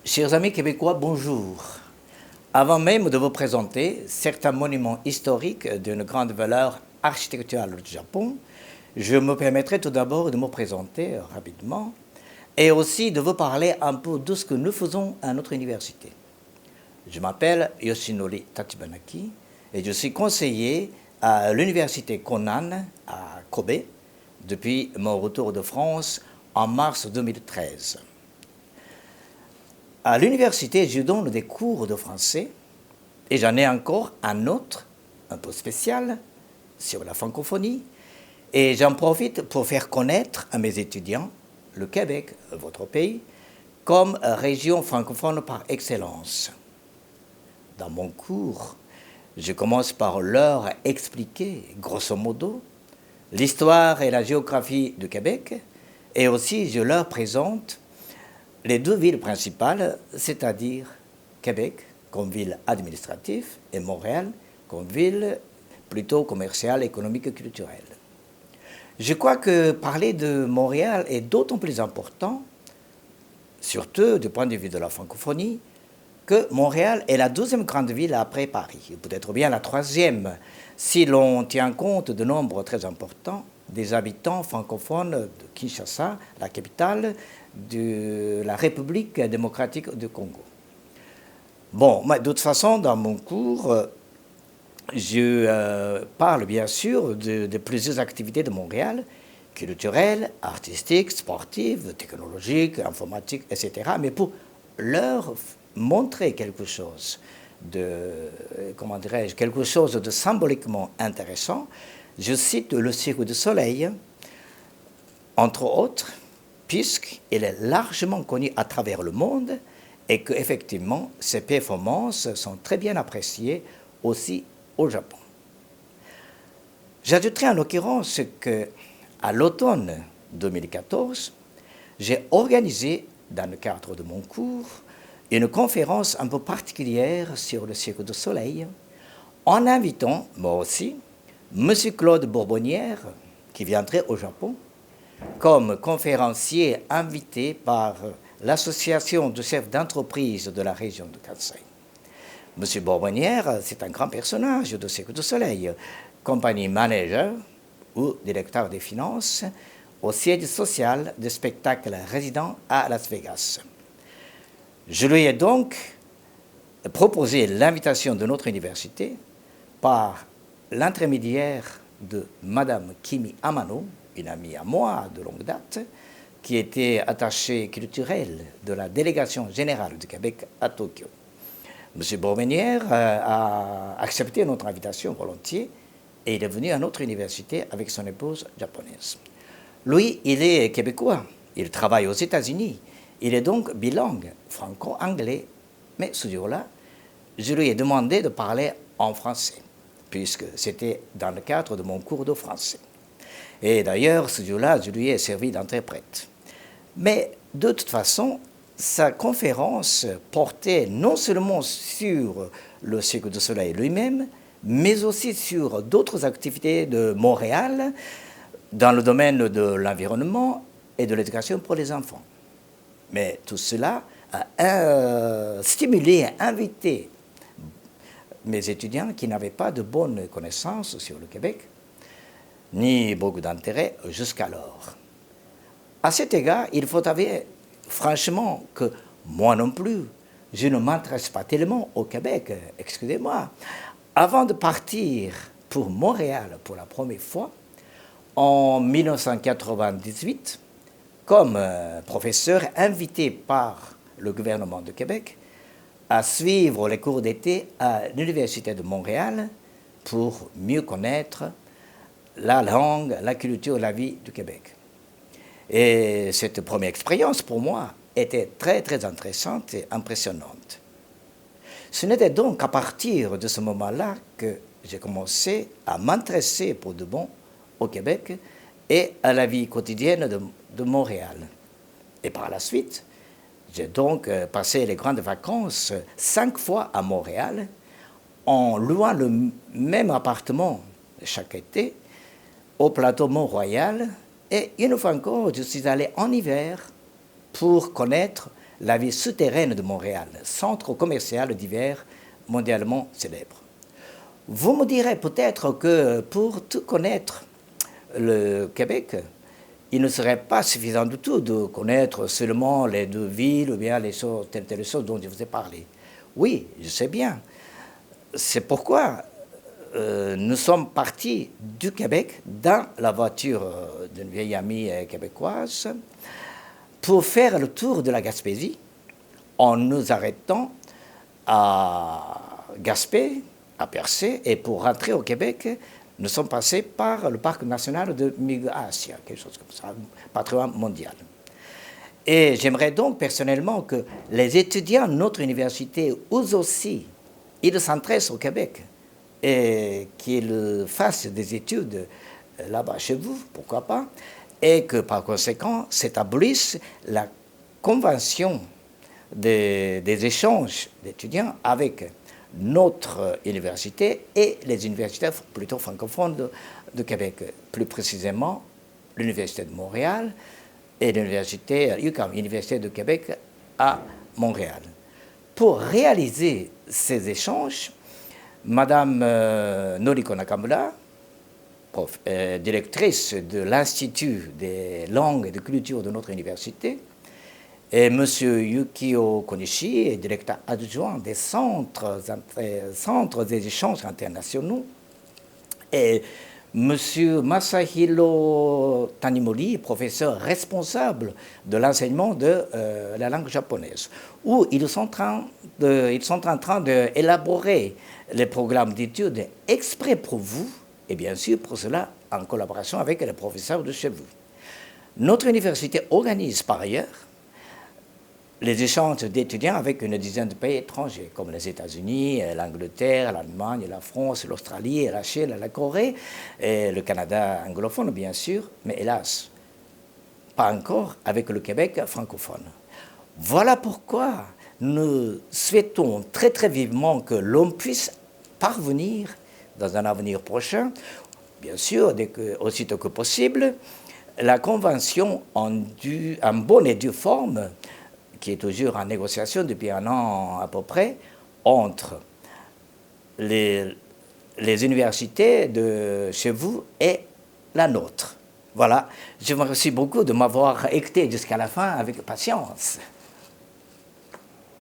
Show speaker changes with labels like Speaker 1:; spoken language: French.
Speaker 1: Chers amis québécois, bonjour. Avant même de vous présenter certains monuments historiques d'une grande valeur architecturale du Japon, je me permettrai tout d'abord de me présenter rapidement et aussi de vous parler un peu de ce que nous faisons à notre université. Je m'appelle Yoshinori Tachibanaki et je suis conseiller à l'université Konan à Kobe depuis mon retour de France en mars 2013. À l'université, je donne des cours de français et j'en ai encore un autre, un peu spécial, sur la francophonie. Et j'en profite pour faire connaître à mes étudiants le Québec, votre pays, comme région francophone par excellence. Dans mon cours, je commence par leur expliquer, grosso modo, l'histoire et la géographie du Québec, et aussi je leur présente les deux villes principales, c'est-à-dire Québec comme ville administrative et Montréal comme ville plutôt commerciale, économique et culturelle. Je crois que parler de Montréal est d'autant plus important, surtout du point de vue de la francophonie, que Montréal est la deuxième grande ville après Paris, peut-être bien la troisième, si l'on tient compte du nombre très important des habitants francophones de Kinshasa, la capitale de la République démocratique du Congo. Bon, de toute façon, dans mon cours, je parle bien sûr de plusieurs activités de Montréal, culturelles, artistiques, sportives, technologiques, informatiques, etc. Mais pour leur montrer quelque chose comment dirais-je, quelque chose de symboliquement intéressant, je cite le Cirque du Soleil, entre autres, puisqu'il est largement connu à travers le monde et qu'effectivement, ses performances sont très bien appréciées aussi au Japon. J'ajouterai en l'occurrence qu'à l'automne 2014, j'ai organisé, dans le cadre de mon cours, une conférence un peu particulière sur le Cirque du Soleil, en invitant, moi aussi, M. Claude Bourbonnière, qui viendrait au Japon, comme conférencier invité par l'association de chefs d'entreprise de la région de Kansai. M. Bourbonnière, c'est un grand personnage de Cirque du Soleil, compagnie manager ou directeur des finances au siège social de spectacle résident à Las Vegas. Je lui ai donc proposé l'invitation de notre université par l'intermédiaire de Madame Kimi Amano, une amie à moi de longue date, qui était attachée culturelle de la délégation générale du Québec à Tokyo. M. Bourbonnière a accepté notre invitation volontiers et il est venu à notre université avec son épouse japonaise. Lui, il est québécois, il travaille aux États-Unis, il est donc bilingue, franco-anglais, mais ce jour-là, je lui ai demandé de parler en français, puisque c'était dans le cadre de mon cours de français. Et d'ailleurs, ce jour-là, je lui ai servi d'interprète. Mais de toute façon, sa conférence portait non seulement sur le Cirque du Soleil lui-même, mais aussi sur d'autres activités de Montréal dans le domaine de l'environnement et de l'éducation pour les enfants. Mais tout cela a stimulé, invité mes étudiants qui n'avaient pas de bonnes connaissances sur le Québec, ni beaucoup d'intérêt jusqu'alors. À cet égard, il faut avouer franchement que moi non plus, je ne m'intéresse pas tellement au Québec, excusez-moi. Avant de partir pour Montréal pour la première fois, en 1998, comme professeur invité par le gouvernement de Québec à suivre les cours d'été à l'Université de Montréal pour mieux connaître la langue, la culture, la vie du Québec. Et cette première expérience, pour moi, était très, très intéressante et impressionnante. Ce n'était donc qu'à partir de ce moment-là que j'ai commencé à m'intéresser pour de bon au Québec et à la vie quotidienne de Montréal. Et par la suite, j'ai donc passé les grandes vacances 5 fois à Montréal, en louant le même appartement chaque été, au plateau Mont-Royal, et une fois encore, je suis allé en hiver pour connaître la vie souterraine de Montréal, centre commercial divers mondialement célèbre. Vous me direz peut-être que pour tout connaître le Québec, il ne serait pas suffisant du tout de connaître seulement les deux villes ou bien les choses, telles choses dont je vous ai parlé. Oui, je sais bien. C'est pourquoi nous sommes partis du Québec dans la voiture d'une vieille amie québécoise pour faire le tour de la Gaspésie en nous arrêtant à Gaspé, à Percé, et pour rentrer au Québec, nous sommes passés par le parc national de Miguastia, quelque chose comme ça, patrimoine mondial. Et j'aimerais donc personnellement que les étudiants de notre université, eux aussi, ils s'intéressent au Québec et qu'ils fassent des études là-bas chez vous, pourquoi pas, et que par conséquent s'établisse la convention des échanges d'étudiants avec notre université et les universités plutôt francophones de Québec, plus précisément l'Université de Montréal et l'Université UQAM, Université de Québec à Montréal. Pour réaliser ces échanges, Madame Noriko Nakamura, directrice de l'Institut des langues et de culture de notre université, et M. Yukio Konishi, directeur adjoint des centres des échanges internationaux, et M. Masahiro Tanimori, professeur responsable de l'enseignement de la langue japonaise, où ils sont en train d'élaborer les programmes d'études exprès pour vous, et bien sûr pour cela en collaboration avec les professeurs de chez vous. Notre université organise par ailleurs les échanges d'étudiants avec une dizaine de pays étrangers, comme les États-Unis, l'Angleterre, l'Allemagne, la France, l'Australie, la Chine, la Corée, et le Canada anglophone, bien sûr, mais hélas, pas encore avec le Québec francophone. Voilà pourquoi nous souhaitons très très vivement que l'on puisse parvenir, dans un avenir prochain, bien sûr, aussitôt que possible, la convention en bonne et due forme, qui est toujours en négociation depuis un an à peu près, entre les universités de chez vous et la nôtre. Voilà, je vous remercie beaucoup de m'avoir écouté jusqu'à la fin avec patience.